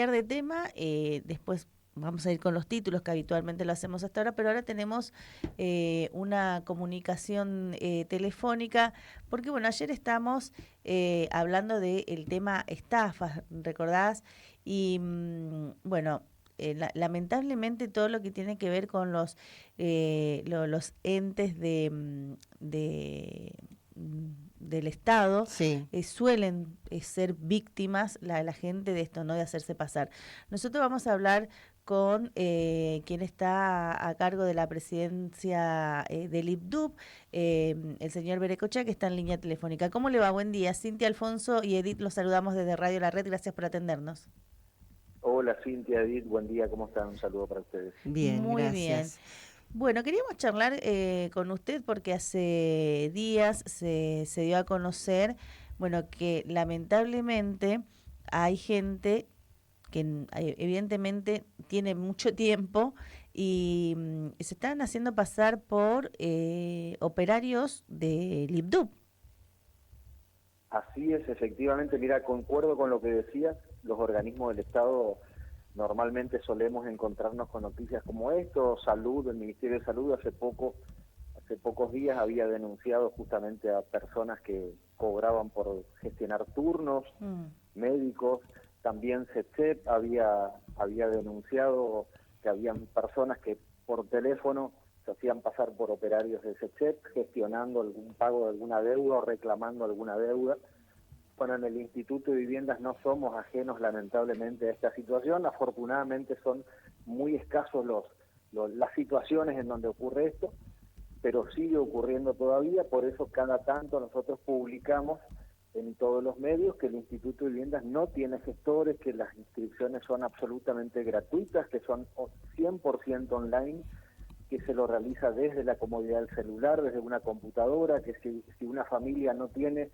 de tema, después vamos a ir con los títulos que habitualmente lo hacemos hasta ahora, pero ahora tenemos una comunicación telefónica, porque bueno, ayer estamos hablando del tema estafas, ¿recordás? Y bueno, lamentablemente todo lo que tiene que ver con los entes del Estado Sí. suelen ser víctimas la gente de esto, ¿no? De hacerse pasar. Nosotros vamos a hablar con quien está a cargo de la presidencia del IPDUB, el señor Berecocha, que está en línea telefónica. ¿Cómo le va? Buen día. Cintia, Alfonso y Edith los saludamos desde Radio La Red. Gracias por atendernos. Hola Cintia, Edith, buen día, ¿cómo están? Un saludo para ustedes. Bien, Muy bien. gracias. Bueno, queríamos charlar con usted porque hace días se dio a conocer, bueno, que lamentablemente hay gente que evidentemente tiene mucho tiempo y se están haciendo pasar por operarios de Libdub. Así es, efectivamente, mira, concuerdo con lo que decías, los organismos del Estado normalmente solemos encontrarnos con noticias como esto. Salud, el Ministerio de Salud hace pocos días había denunciado justamente a personas que cobraban por gestionar turnos, médicos. También CETSEP había denunciado que habían personas que por teléfono se hacían pasar por operarios de CETSEP gestionando algún pago de alguna deuda o reclamando alguna deuda. Bueno, en el Instituto de Viviendas no somos ajenos lamentablemente a esta situación. Afortunadamente son muy escasos las situaciones en donde ocurre esto, pero sigue ocurriendo todavía. Por eso cada tanto nosotros publicamos en todos los medios que el Instituto de Viviendas no tiene gestores, que las inscripciones son absolutamente gratuitas, que son 100% online, que se lo realiza desde la comodidad del celular, desde una computadora, que si una familia no tiene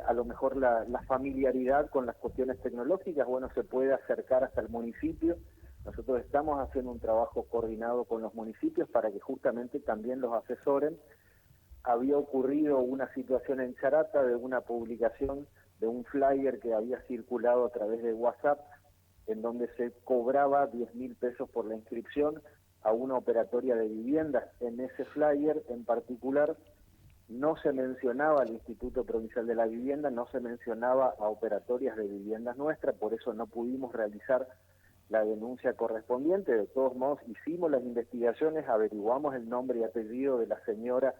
a lo mejor la familiaridad con las cuestiones tecnológicas, bueno, se puede acercar hasta el municipio. Nosotros estamos haciendo un trabajo coordinado con los municipios para que justamente también los asesoren. Había ocurrido una situación en Charata de una publicación de un flyer que había circulado a través de WhatsApp, en donde se cobraba 10.000 pesos por la inscripción a una operatoria de viviendas. En ese flyer en particular no se mencionaba al Instituto Provincial de la Vivienda, no se mencionaba a operatorias de viviendas nuestras, por eso no pudimos realizar la denuncia correspondiente. De todos modos, hicimos las investigaciones, averiguamos el nombre y apellido de la señora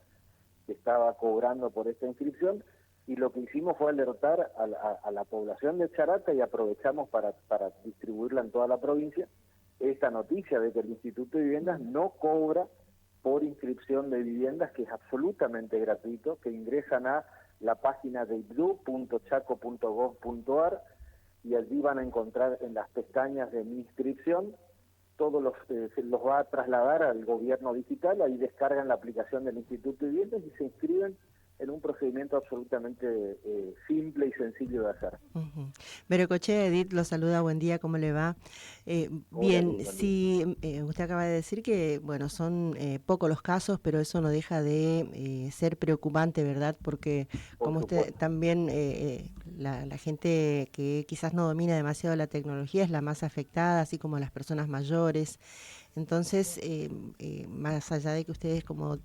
que estaba cobrando por esta inscripción, y lo que hicimos fue alertar a la población de Charata, y aprovechamos para distribuirla en toda la provincia, esta noticia de que el Instituto de Viviendas no cobra por inscripción de viviendas, que es absolutamente gratuito, que ingresan a la página de iblu.chaco.gov.ar, y allí van a encontrar en las pestañas de mi inscripción, se los va a trasladar al gobierno digital. Ahí descargan la aplicación del Instituto de Viviendas y se inscriben en un procedimiento absolutamente simple y sencillo de hacer. Berecoche, Edith lo saluda, buen día, ¿cómo le va? Hola, Bien, Edith, buen día. sí, usted acaba de decir que, bueno, son pocos los casos, pero eso no deja de ser preocupante, ¿verdad? Porque, Por como usted supuesto. también, la gente que quizás no domina demasiado la tecnología es la más afectada, así como las personas mayores. Entonces, más allá de que ustedes, como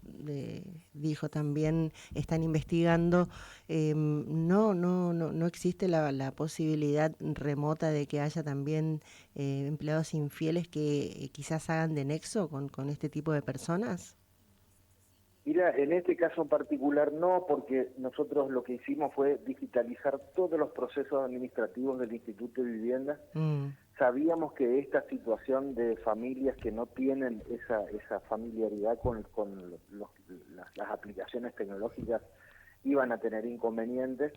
dijo también, están investigando, no existe la posibilidad remota de que haya también empleados infieles que quizás hagan de nexo con este tipo de personas. Mira, en este caso en particular no, porque nosotros lo que hicimos fue digitalizar todos los procesos administrativos del Instituto de Vivienda. Mm. Sabíamos que esta situación de familias que no tienen esa familiaridad con las aplicaciones tecnológicas iban a tener inconvenientes,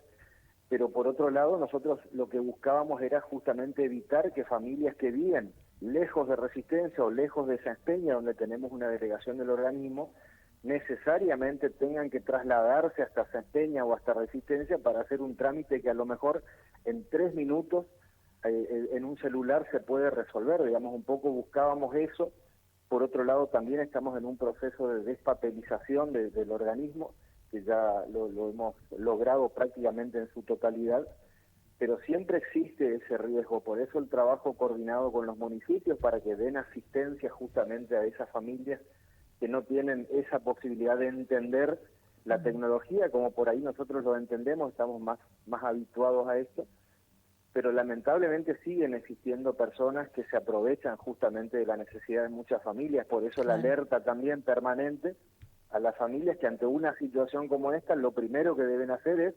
pero por otro lado nosotros lo que buscábamos era justamente evitar que familias que viven lejos de Resistencia o lejos de Sáenz Peña, donde tenemos una delegación del organismo, necesariamente tengan que trasladarse hasta Sáenz Peña o hasta Resistencia para hacer un trámite que a lo mejor en 3 minutos en un celular se puede resolver. Digamos, un poco buscábamos eso. Por otro lado, también estamos en un proceso de despapelización del organismo, que ya lo hemos logrado prácticamente en su totalidad, pero siempre existe ese riesgo, por eso el trabajo coordinado con los municipios para que den asistencia justamente a esas familias que no tienen esa posibilidad de entender la tecnología, como por ahí nosotros lo entendemos, estamos más habituados a esto, pero lamentablemente siguen existiendo personas que se aprovechan justamente de la necesidad de muchas familias, por eso la alerta también permanente a las familias que ante una situación como esta, lo primero que deben hacer es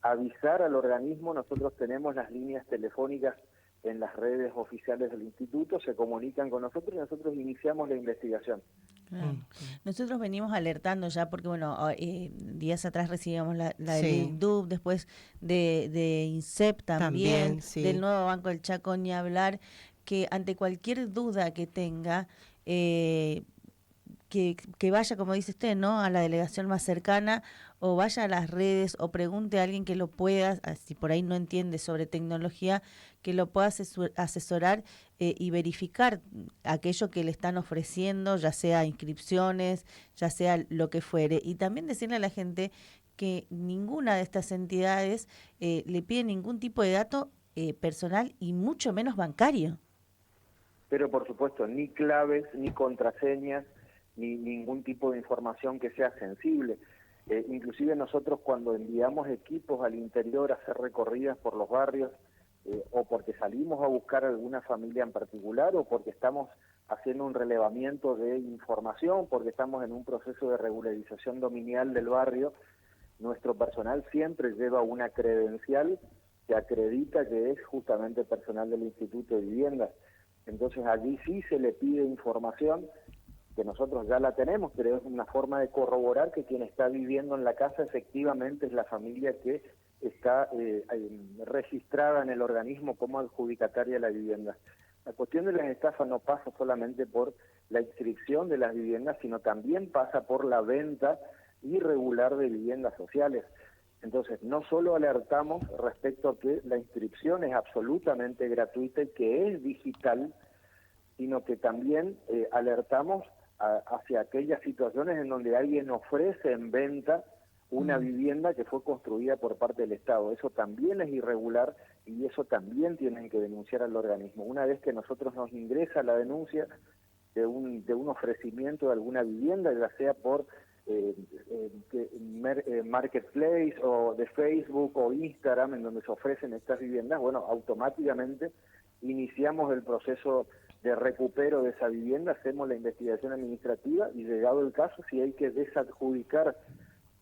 avisar al organismo. Nosotros tenemos las líneas telefónicas en las redes oficiales del instituto, se comunican con nosotros y nosotros iniciamos la investigación. Claro. Nosotros venimos alertando ya porque, bueno, días atrás recibíamos la del Sí. INDUB, después de INSEP también, sí. del nuevo Banco del Chaco, ni hablar, que ante cualquier duda que tenga, que vaya, como dice usted, ¿no?, a la delegación más cercana, o vaya a las redes, o pregunte a alguien que lo pueda, si por ahí no entiende sobre tecnología, que lo pueda asesorar y verificar aquello que le están ofreciendo, ya sea inscripciones, ya sea lo que fuere. Y también decirle a la gente que ninguna de estas entidades le pide ningún tipo de dato personal y mucho menos bancario. Pero por supuesto, ni claves, ni contraseñas, ni ningún tipo de información que sea sensible. Inclusive nosotros cuando enviamos equipos al interior a hacer recorridas por los barrios, o porque salimos a buscar alguna familia en particular, o porque estamos haciendo un relevamiento de información, porque estamos en un proceso de regularización dominial del barrio, nuestro personal siempre lleva una credencial que acredita que es justamente personal del Instituto de Vivienda. Entonces allí sí se le pide información, que nosotros ya la tenemos, pero es una forma de corroborar que quien está viviendo en la casa efectivamente es la familia que está registrada en el organismo como adjudicataria de la vivienda. La cuestión de las estafas no pasa solamente por la inscripción de las viviendas, sino también pasa por la venta irregular de viviendas sociales. Entonces, no solo alertamos respecto a que la inscripción es absolutamente gratuita y que es digital, sino que también alertamos hacia aquellas situaciones en donde alguien ofrece en venta una vivienda que fue construida por parte del Estado. Eso también es irregular y eso también tienen que denunciar al organismo. Una vez que nosotros nos ingresa la denuncia de un ofrecimiento de alguna vivienda, ya sea por Marketplace o de Facebook o Instagram, en donde se ofrecen estas viviendas, bueno, automáticamente iniciamos el proceso de recupero de esa vivienda, hacemos la investigación administrativa y llegado el caso, si hay que desadjudicar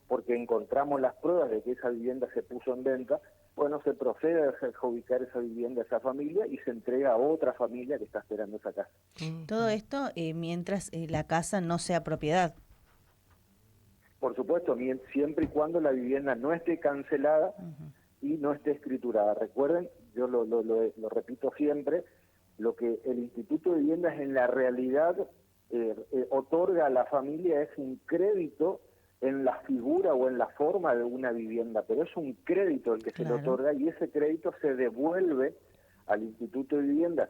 porque encontramos las pruebas de que esa vivienda se puso en venta, bueno, se procede a desadjudicar esa vivienda a esa familia y se entrega a otra familia que está esperando esa casa. Todo esto mientras la casa no sea propiedad. Por supuesto, siempre y cuando la vivienda no esté cancelada y no esté escriturada. Recuerden, yo lo repito siempre, lo que el Instituto de Viviendas en la realidad otorga a la familia es un crédito en la figura o en la forma de una vivienda, pero es un crédito el que se le otorga y ese crédito se devuelve al Instituto de Viviendas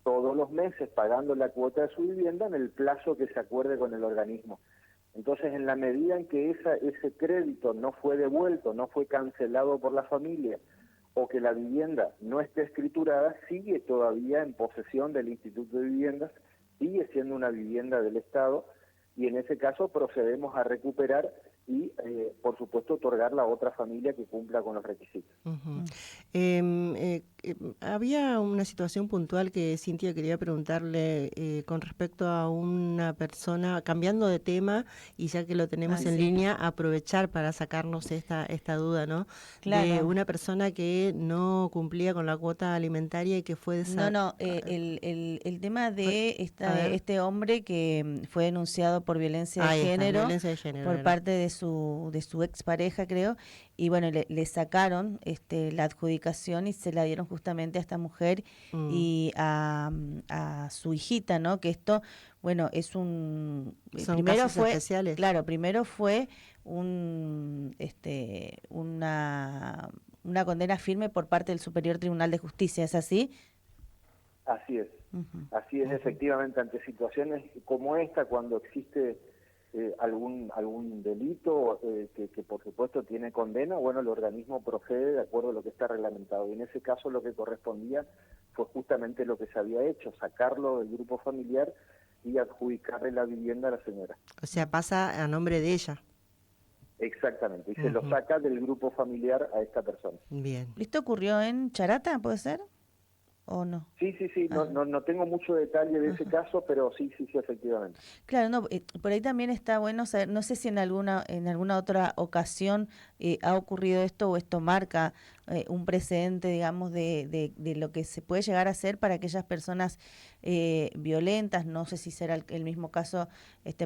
todos los meses pagando la cuota de su vivienda en el plazo que se acuerde con el organismo. Entonces, en la medida en que ese crédito no fue devuelto, no fue cancelado por la familia, o que la vivienda no esté escriturada, sigue todavía en posesión del Instituto de Viviendas, sigue siendo una vivienda del Estado, y en ese caso procedemos a recuperar y, por supuesto, otorgarla a otra familia que cumpla con los requisitos. Había una situación puntual que Cintia quería preguntarle con respecto a una persona, cambiando de tema, y ya que lo tenemos en línea, aprovechar para sacarnos esta duda, ¿no? Claro. De una persona que no cumplía con la cuota alimentaria y que fue... el tema de este hombre que fue denunciado por violencia de género por parte de su expareja, creo, y bueno, le sacaron la adjudicación y se la dieron justamente a esta mujer y a su hijita, ¿no? Que esto, bueno, es un... Son casos especiales. Claro, primero fue una condena firme por parte del Superior Tribunal de Justicia, ¿es así? Así es, así es, efectivamente, ante situaciones como esta, cuando existe algún delito que por supuesto tiene condena, bueno, el organismo procede de acuerdo a lo que está reglamentado. Y en ese caso lo que correspondía fue justamente lo que se había hecho, sacarlo del grupo familiar y adjudicarle la vivienda a la señora. O sea, pasa a nombre de ella. Exactamente, y se lo saca del grupo familiar a esta persona. Bien. ¿Esto ocurrió en Charata, puede ser? ¿O no? Sí, no tengo mucho detalle de ese caso, pero sí, efectivamente. Claro, no, por ahí también está bueno saber, no sé si en alguna otra ocasión ha ocurrido esto o esto marca un precedente, digamos, de lo que se puede llegar a hacer para aquellas personas violentas. No sé si será el mismo caso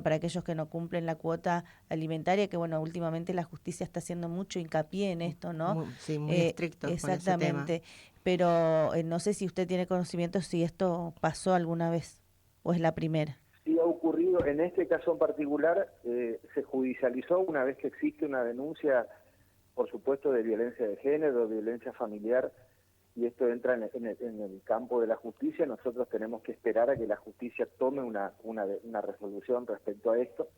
para aquellos que no cumplen la cuota alimentaria, que bueno, últimamente la justicia está haciendo mucho hincapié en esto, ¿no? Sí, muy estricto con ese tema. Exactamente, pero no sé si usted tiene conocimiento si esto pasó alguna vez o es la primera. Sí ha ocurrido, en este caso en particular, se judicializó una vez que existe una denuncia, por supuesto, de violencia de género, violencia familiar, y esto entra en el campo de la justicia. Nosotros tenemos que esperar a que la justicia tome una resolución respecto a esto,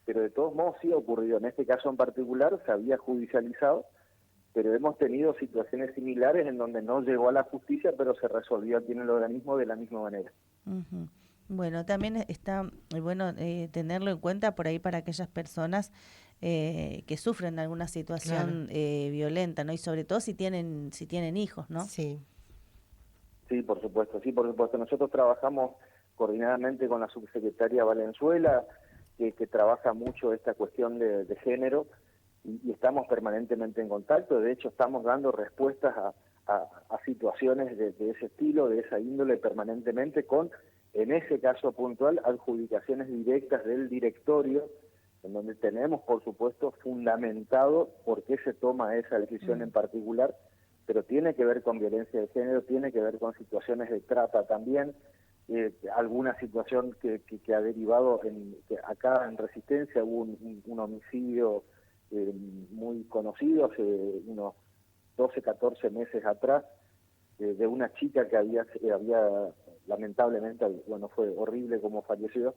pero de todos modos sí ha ocurrido. En este caso en particular se había judicializado, pero hemos tenido situaciones similares en donde no llegó a la justicia, pero se resolvió aquí en el organismo de la misma manera. Uh-huh. Bueno, también está bueno tenerlo en cuenta por ahí para aquellas personas que sufren alguna situación violenta, ¿no? Y sobre todo si tienen hijos, ¿no? Sí. Sí, por supuesto. Nosotros trabajamos coordinadamente con la subsecretaria Valenzuela, que trabaja mucho esta cuestión de género, y estamos permanentemente en contacto. De hecho, estamos dando respuestas a situaciones de ese estilo, de esa índole permanentemente, con, en ese caso puntual, adjudicaciones directas del directorio, en donde tenemos, por supuesto, fundamentado por qué se toma esa decisión en particular, pero tiene que ver con violencia de género, tiene que ver con situaciones de trata también, alguna situación que ha derivado que acá en Resistencia hubo un homicidio muy conocido hace unos 12, 14 meses atrás, de una chica que había lamentablemente, bueno, fue horrible como falleció,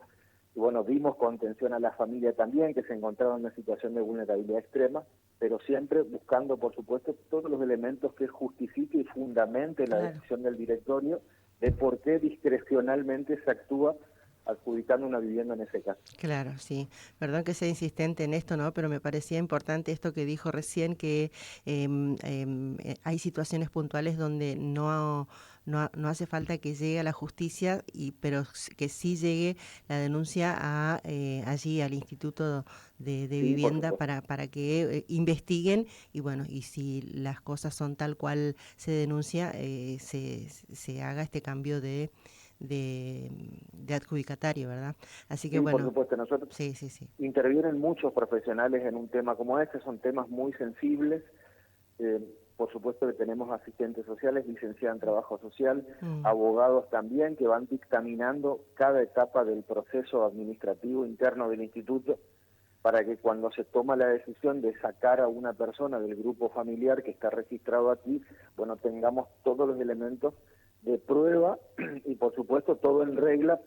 y bueno, vimos contención a la familia también, que se encontraba en una situación de vulnerabilidad extrema, pero siempre buscando, por supuesto, todos los elementos que justifique y fundamente la decisión del directorio de por qué discrecionalmente se actúa adjudicando una vivienda en ese caso. Claro, sí. Perdón que sea insistente en esto, ¿no? Pero me parecía importante esto que dijo recién, que hay situaciones puntuales donde no hace falta que llegue a la justicia, pero que sí llegue la denuncia allí al Instituto de Vivienda para que investiguen y bueno, y si las cosas son tal cual se denuncia, se haga este cambio de adjudicatario, ¿verdad? Así que bueno. Por supuesto, nosotros intervienen muchos profesionales en un tema como este, son temas muy sensibles. Por supuesto que tenemos asistentes sociales, licenciados en trabajo social, abogados también que van dictaminando cada etapa del proceso administrativo interno del instituto, para que cuando se toma la decisión de sacar a una persona del grupo familiar que está registrado aquí, bueno, tengamos todos los elementos de prueba y por supuesto todo en regla,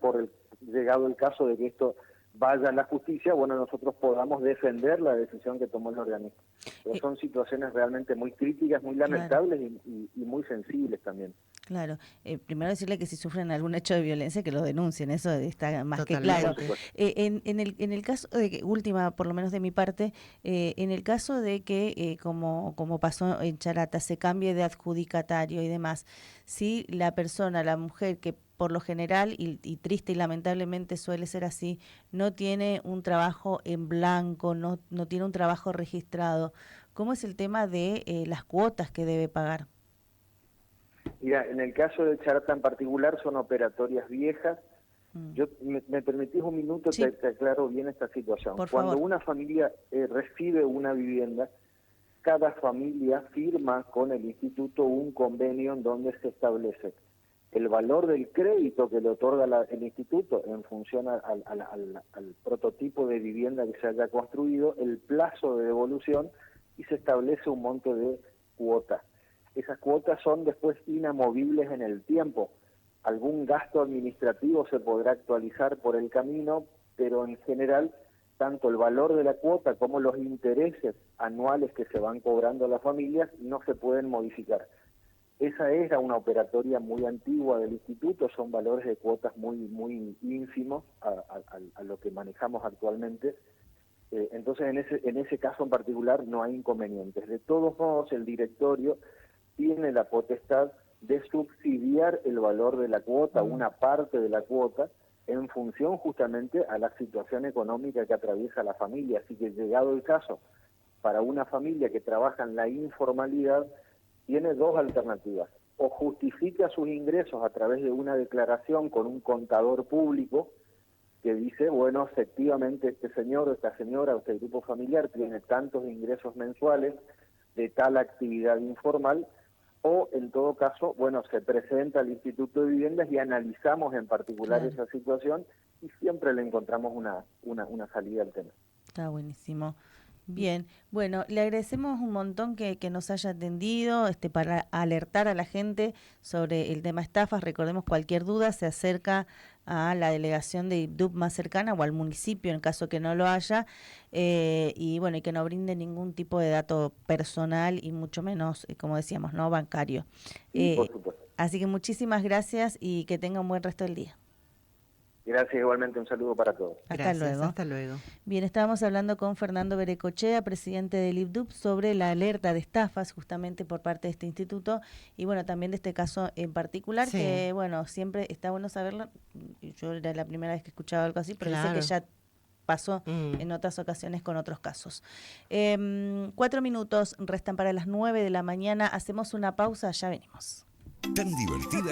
llegado el caso de que esto vaya a la justicia, bueno, nosotros podamos defender la decisión que tomó el organismo. Pero son situaciones realmente muy críticas, muy lamentables y muy sensibles también. Claro, primero decirle que si sufren algún hecho de violencia que lo denuncien, eso está más que claro. En el caso de que, última, por lo menos de mi parte, en el caso de que, como pasó en Charata, se cambie de adjudicatario y demás, si la persona, la mujer que por lo general, y triste y lamentablemente suele ser así, no tiene un trabajo en blanco, no tiene un trabajo registrado, ¿cómo es el tema de las cuotas que debe pagar? Mira, en el caso de Charata en particular son operatorias viejas. Yo me permitís un minuto, te aclaro bien esta situación. Cuando una familia recibe una vivienda, cada familia firma con el instituto un convenio en donde se establece el valor del crédito que le otorga el instituto en función al prototipo de vivienda que se haya construido, el plazo de devolución, y se establece un monto de cuotas. Esas cuotas son después inamovibles en el tiempo. Algún gasto administrativo se podrá actualizar por el camino, pero en general tanto el valor de la cuota como los intereses anuales que se van cobrando a las familias no se pueden modificar. Esa era una operatoria muy antigua del instituto, son valores de cuotas muy ínfimos a lo que manejamos actualmente. Entonces, en ese caso en particular no hay inconvenientes. De todos modos, el directorio tiene la potestad de subsidiar el valor de la cuota, una parte de la cuota, en función justamente a la situación económica que atraviesa la familia. Así que, llegado el caso, para una familia que trabaja en la informalidad, tiene dos alternativas: o justifica sus ingresos a través de una declaración con un contador público que dice, bueno, efectivamente este señor, esta señora, este grupo familiar tiene tantos ingresos mensuales de tal actividad informal, o en todo caso, bueno, se presenta al Instituto de Viviendas y analizamos en particular esa situación y siempre le encontramos una salida al tema. Está buenísimo. Bien, bueno, le agradecemos un montón que nos haya atendido para alertar a la gente sobre el tema estafas. Recordemos, cualquier duda se acerca a la delegación de IPDUB más cercana o al municipio en caso que no lo haya, y bueno, y que no brinde ningún tipo de dato personal y mucho menos, como decíamos, no bancario. Por supuesto. Así que muchísimas gracias y que tenga un buen resto del día. Gracias, igualmente un saludo para todos. Hasta luego. Bien, estábamos hablando con Fernando Berecochea, presidente del IPDUB, sobre la alerta de estafas justamente por parte de este instituto y bueno, también de este caso en particular, que bueno, siempre está bueno saberlo. Yo era la primera vez que escuchaba algo así, pero sé que ya pasó en otras ocasiones con otros casos. 4 minutos restan para las 9 de la mañana, hacemos una pausa, ya venimos. Tan divertida